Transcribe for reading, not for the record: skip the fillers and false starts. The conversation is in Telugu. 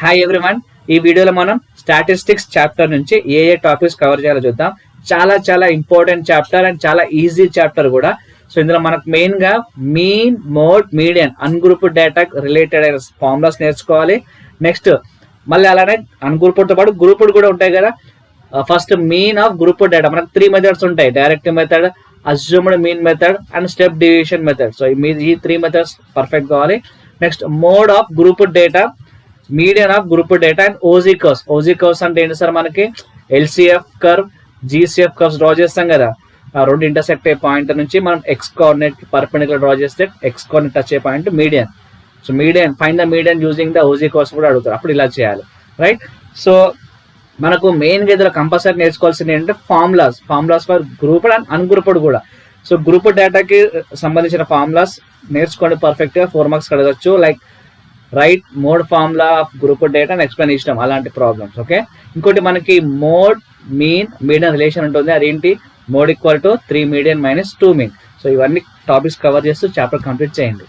హాయ్ ఎవ్రీవన్, ఈ వీడియోలో మనం స్టాటిస్టిక్స్ చాప్టర్ నుంచి ఏ టాపిక్స్ కవర్ చేయాలో చూద్దాం. చాలా చాలా ఇంపార్టెంట్ చాప్టర్ అండ్ చాలా ఈజీ చాప్టర్ కూడా. సో ఇందులో మనకు మెయిన్ గా mean, mode, median, ungrouped data related అయిన ఫార్ములాస్ నేర్చుకోవాలి. నెక్స్ట్ మళ్ళీ అలానే అన్గ్రూప్డ్ తో పాటు గ్రూప్డ్ కూడా ఉంటాయి కదా. First mean of grouped data మనకు 3 మెథడ్స్ ఉంటాయి: direct method, assumed mean method and step division method. So ఈ 3 మెథడ్స్ పర్ఫెక్ట్ కావాలి. Next mode of grouped data, median of grouped data and OG curves. OG curves అంటే ఏంటి సార్? మనకి LCF curve, GCF curves draw చేస్తాం కదా. ఆ రెండు ఇంటర్సెక్ట్ అయ్యే పాయింట్ నుంచి మనం ఎక్స్ కోఆర్డినేట్ పర్పెండిక్యులర్ డ్రా చేస్తే ఎక్స్ కోఆర్డినేట్ టచ్ అయ్యే point median. So median, find the median using the OG curves కూడా అడుగుతారు. అప్పుడు ఇలా చేయాలి, రైట్? సో మనకు మెయిన్ గా ఇందులో కంపల్సరీ నేర్చుకోవాల్సింది ఏంటంటే formulas for grouped and ungrouped కూడా. సో గ్రూప్డ్ డేటాకి సంబంధించిన ఫార్ములాస్ నేర్చుకోండి పర్ఫెక్ట్ గా. 4 మార్క్స్ అడగచ్చు. Like right mode formula of grouped data and explain ఇష్టం అలాంటి ప్రాబ్లమ్స్. ఓకే, ఇంకోటి మనకి మోడ్, మీన్, మీడియన్ రిలేషన్ ఉంటుంది. అదేంటి? Mode equal to 3 median minus 2 mean. So ఇవన్నీ టాపిక్స్ కవర్ చేస్తూ చాప్టర్ కంప్లీట్ చేయండి.